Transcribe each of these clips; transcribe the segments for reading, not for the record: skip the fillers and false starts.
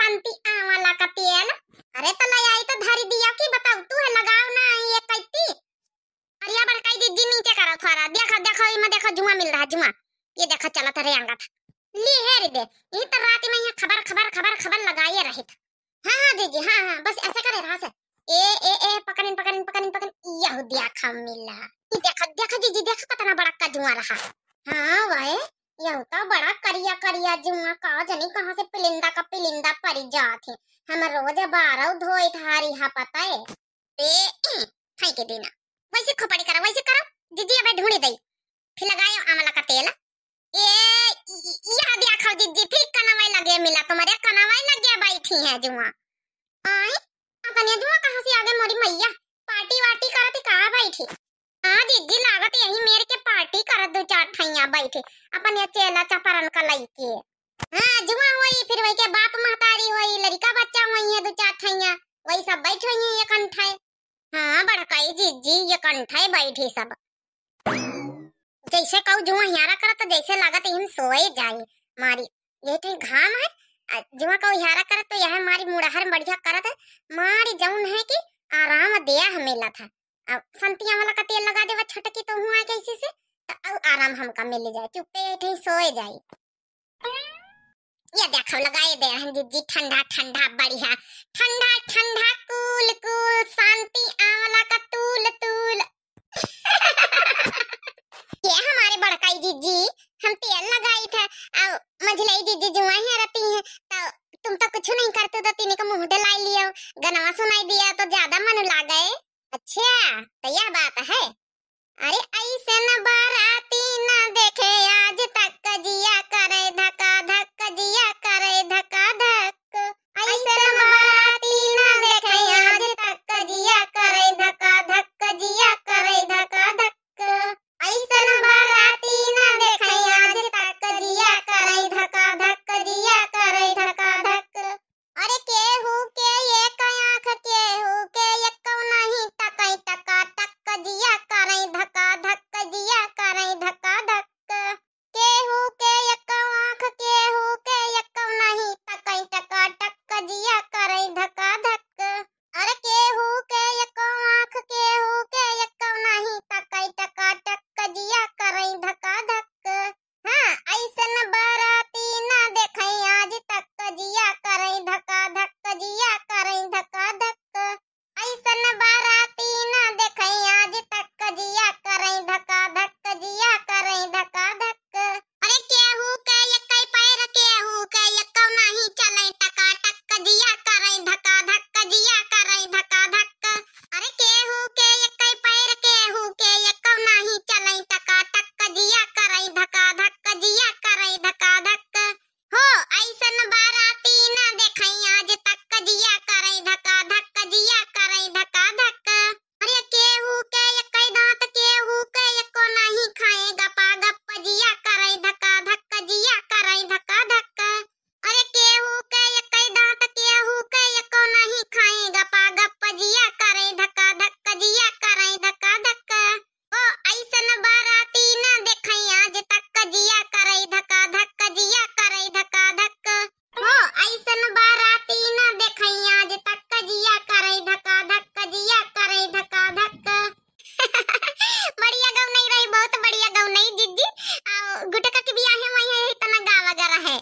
शांति आंवला का तेल। अरे तो ले आई तो धरी दिया की बताऊ तू है लगाओ ना ये कैती। अरे यार बड़काई दीदी नीचे करो थोड़ा देखो देखो इमे देखो जुआ मिल रहा है जुआ ये देखो चला था रे अंगा था ली है रे दे ये तो रात में यहाँ खबर खबर खबर खबर लगाए रहे थे। हाँ दीदी हाँ बस ऐसे करे रहा से ए पकड़न पकड़न पकड़न पकड़न यह देखा मिला ये देखो देखो दीदी देखो कितना बड़ा का जुआ रहा। हाँ भाई यह तो बड़ा करिया करिया जुआ का जनी कहाँ से पिलिंदा का पिलिंदा परी जात है हम रोज बारह धोए थारी हा पता है खाई के देना वैसे खोपड़ी करो वैसे करो दीदी अब ढूंढी दई फिर लगायो आंवला का तेल यह देखो दीदी फिर कनवाई लगे मिला तुम्हारे कनवाई लगे बैठी है जुआ आई अपन ये जुआ कहाँ से आ गए मोरी मैया पार्टी वार्टी करती कहाँ बैठी। हाँ दीदी लागत यही मेरे के पार्टी कर दो चार ठैया बैठे अपन ये चेला चपरन का लईके। हाँ जुआ हुई फिर वही के बाप महतारी हुई लड़का बच्चा हुई है दो चार ठैया वही सब बैठे हुई है ये कंठाए। हाँ बड़काई जीजी ये कंठाए बैठी सब जैसे कहू जुआ यारा कर तो जैसे लागत इन सोए जाए मारी ये तो घाम है जुआ कहू यारा कर तो यह मारी मुड़हर बढ़िया करत है मारी जौन है कि आराम दिया हमें था अब संतिया वाला का तेल लगा देवा छटकी तो हुआ कैसे से तो आराम हमका मिल जाए चुपे थे सोए जाए। ये देखो लगाए दे रहे दीदी ठंडा ठंडा बढ़िया ठंडा ठंडा कूल कूल शांति आंवला का तूल तूल ये हमारे बड़काई जीजी हम तेल लगाई थे अब मझलाई जीजी जुआ ही रहती है तो तुम तो कुछ नहीं करते तो तीने का मुंह लाई लिया गनवा सुनाई दिया तो ज्यादा मन लग गए। अच्छा तो यह बात है। अरे ऐसे न बाराती न देखे आज तक कजिया करे धक्का धक कजिया करे धक्का धक ऐसे न बाराती न देखे आज तक कजिया करे धक्का धक कजिया करे धक्का धक ऐसे न बाराती न देखे आज तक कजिया करे धक्का धक कजिया करे धक्का धक। अरे केहू के एक आंख केहू के एक नहीं टकई टका टक कजिया करे धक्का धक कजिया करे धक्का धक केहू के एक आंख केहू के एक नहीं टकई टका टक कजिया करे धक्का धक। अरे केहू के एक आंख केहू के एक नहीं टकई टका टक कजिया करे धक्का धक। हाँ ऐसे न बाराती न देखे आज तक कजिया करे धक्का धक कजिया करे धक्का धक ऐसे न बाराती न देखे आज तक कजिया करे धक्का धक कजिया करे धक्का धक। अरे केहू के एक पैर केहू के एक नहीं चले टका टक कजिया करे धक्का धक कजिया करे धक्का धक। अरे केहू के एक पैर केहू के एक नहीं चले टका टक कजिया करे धक्का धक कजिया करे धक्का धक। हो ऐसन बाराती न देखे आज तक कजिया करे धक्का धक कजिया करे धक्का धक। अरे केहू के एक दांत केहू के एक नहीं खाए गपा गप कजिया करे धक्का धक कजिया करे धक्का धक। अरे केहू के एक दांत केहू के एक नहीं खाए गपा गप कजिया करे धक्का धक कजिया करे धक्का धक। ओ ऐसन बाराती न देखे आज तक कजिया करे धक्का धक कजिया करे धक्का धक। हो ऐसन बाराती न देखे आज तक कजिया करे धक्का धक कजिया करे धक्का धक। बढ़िया गाँव नहीं रही बहुत बढ़िया गाँव नहीं जीजी गुटका के बियाह है वही है इतना गाँव वगैरह है।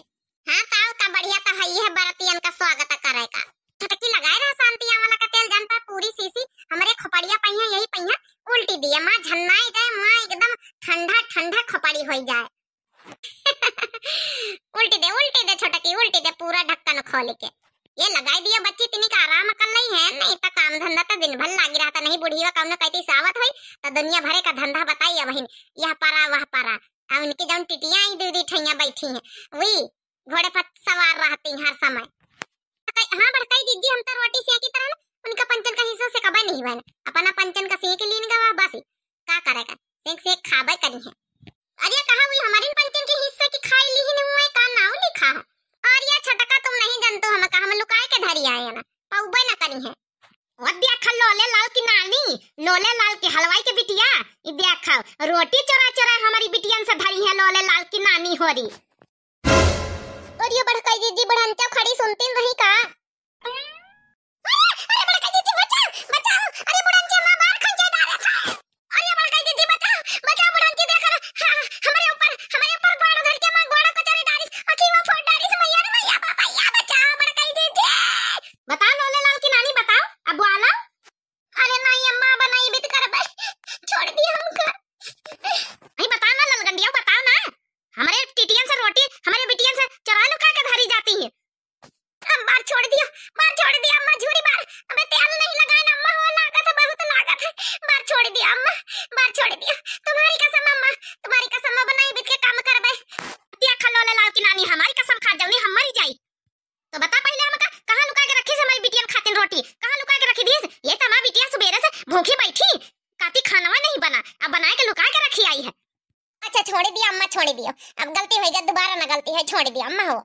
हाँ ताऊ का बढ़िया तो है ये बरतियन का स्वागत करे का छटकी लगाए रहा शांति आंवला का तेल जनता पूरी शीशी हमारे खोपड़िया पहिया यही पहिया उल्टी दिया माँ झन्नाई जाए माँ एकदम ठंडा ठंडा खोपड़ी हो जाए उल्टी दे छोटकी उल्टी दे पूरा ढक्कन खोल के ये लगाई दिया बच्ची तिनी का आराम कर ली है नहीं तो काम धंधा तो दिन भर लागी रहा था नहीं बुढ़िया कौन कहती सावत हुई तो दुनिया भरे का धंधा बताइए बहन यह पारा वह पारा उनकी जौन टिटियां ही दीदी ठैया बैठी हैं वही घोड़े पर सवार रहती हर समय। हाँ बड़काई दीदी हम तो रोटी सेकी तरह उनका पंचन का हिस्सा से कबा नहीं बन अपना पंचन का सेक लीन गवा बस का करेगा सेक खाबे करी है। अरे कहा हुई हमारी पंचन के हिस्से की खाई ली ही नहीं हुआ का नाम लिखा है और ये छटका तुम नहीं जानते हम का हम लुकाए के धरी आए ना पौबे ना करी है। वो देखा लोले लाल की नानी लोले लाल की हलवाई के बिटिया ये देखा रोटी चोरा चोरा हमारी बिटियन से धरी है लोले लाल की नानी हो रही। और ये बड़काई दीदी बढ़ंचा खड़ी सुनती रही का छोड़ दिया अम्मा झूरी मार। अबे तेल नहीं लगाना अम्मा, हो लागत है, बहुत लागत है। मार छोड़ दिया अम्मा, मार छोड़ दिया। तुम्हारी कसम अम्मा, तुम्हारी कसम बनाई बीत के काम करबे। तिया खलोले लाल की नानी हमारी कसम खा जाऊनी हम मर जाई। तो बता पहले हमका कहां लुका के रखी से हमारी बिटिया खातिन रोटी, कहां लुका के रखी थी? ये तमा बिटिया सुबेरे से भूखी बैठी, काती खानवा नहीं बना, अब बना के लुका के रखी आई है। अच्छा छोड़ दिया अम्मा, छोड़ दिया। अब गलती हो गई, दोबारा ना गलती है, छोड़ दिया अम्मा। हो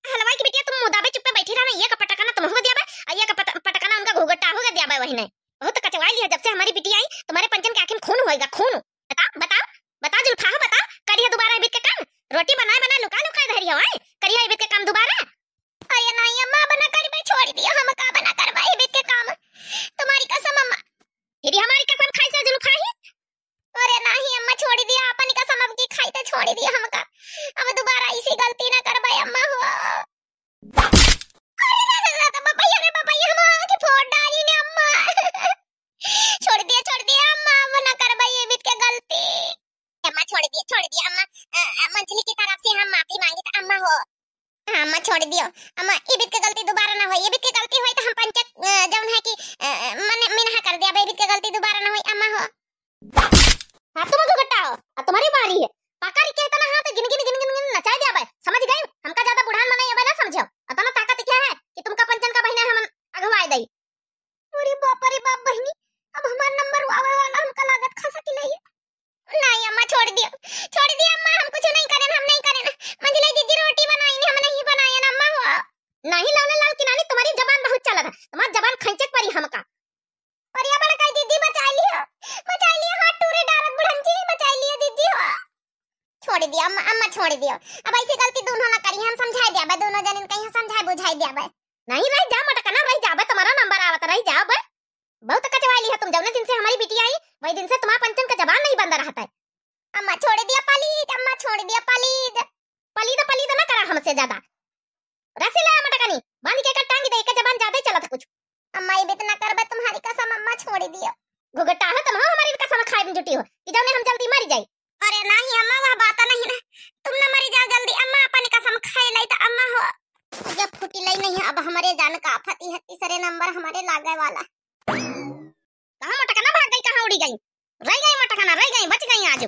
हलवाई की बिटिया, तुम मुदाबे चुप पे बैठी रहना। ये का पटकाना तुम हो दिया बे, ये का पटकाना उनका घुघटा हो गया बे। वही ने बहुत कचवाई लिया जब से हमारी बिटिया आई। तुम्हारे पंचन के आखिर खून होएगा, खून। बता बता बता जुल्फा, बता करिए दोबारा इबित के काम? रोटी बनाए बना लुका लुका धरी हो करिए इबित के काम दोबारा? अरे नहीं अम्मा, बना कर बे, छोड़ दिया। हम का बना करवा इबित के काम, तुम्हारी कसम अम्मा। फिर हमारी कसम खाई से जुल्फा ही? अरे नहीं अम्मा, छोड़ दिया अपनी कसम, अब की खाई तो छोड़ दिया हमका। अब दोबारा ऐसी गलती ना करबे अम्मा। हो अरे बाबा हम आके फोड़ डाली ने अम्मा। छोड़ दिया अम्मा, अब ना करबे ये बीत के गलती। अम्मा छोड़ दिया अम्मा, मंजली की तरफ से हम माफी मांगी था अम्मा। हो अम्मा छोड़ दियो अम्मा, ये बीत के गलती दोबारा ना होई। ये बीत के गलती होई तो हम पंचायत जौन है कि मन मिनहा कर दिया, बीत के गलती दोबारा ना होई अम्मा। हो हाथ तुम घुघटा हो, अब तुम्हारी बारी है। पाकारी के तना हाथ गिन गिन नचा दिया बे, समझ गए? हमका ज्यादा बुढ़ान मनाई अब ना समझो। अतना ताकत क्या है कि तुमका पंचन का बहिना हम अगवाए दई। अरे बाप बहिनी, अब हमार नंबर आवे वाला हमका लागत खा सकी नहीं। नहीं अम्मा छोड़ दिया अम्मा, हम कुछ नहीं करें, हम नहीं करें। मंजली दीदी रोटी बनाई ने, हम नहीं बनाए ना अम्मा। हो नहीं लाले लाल की नानी, तुम्हारी जबान बहुत चलत है, तुम्हारी जबान खंचक परी हमका। अरे बड़ा कई दीदी बचा लियो हाथ टूरे डालत बुढ़ंची, बचा लियो दीदी। हो छोड़ दिया अम्मा छोड़ दियो। अब ऐसी गलती दोनों ना करी, हम समझाई दिया बे, दोनों जन कहीं समझाई बुझाई दिया बे। नहीं रह जा मटकना, रह जा बे, तुम्हारा नंबर आवत रह जा बे। बहुत कचवाली है तुम, जौने दिन से हमारी बिटिया आई वही दिन से तुम्हारा पंचन का जबान नहीं बंद रहता है। अम्मा छोड़ दिया पलीद, अम्मा छोड़ दिया पलीद ना करा हमसे ज्यादा। रस्सी ले मटकनी, बांध के टांगी दे के जबान ज्यादा चलत कुछ। अम्मा ये बितना करबे, तुम्हारी कसम अम्मा छोड़ दियो। घुघटा है तुम, हमारी कसम खाए में जुटी हो कि जौने हम जल्दी मर जाई। अरे नहीं अम्मा, वह बात नहीं ना, तुम ना मरी जाओ जल्दी अम्मा, अपनी कसम खाए लाई तो अम्मा। हो जब फुटी लाई नहीं, अब हमारे जान का आफत है, तीसरे नंबर हमारे लागे वाला। कहां मटकना भाग गई, कहां उड़ी गई? रह गई मटकना, रह गई, बच गई आज।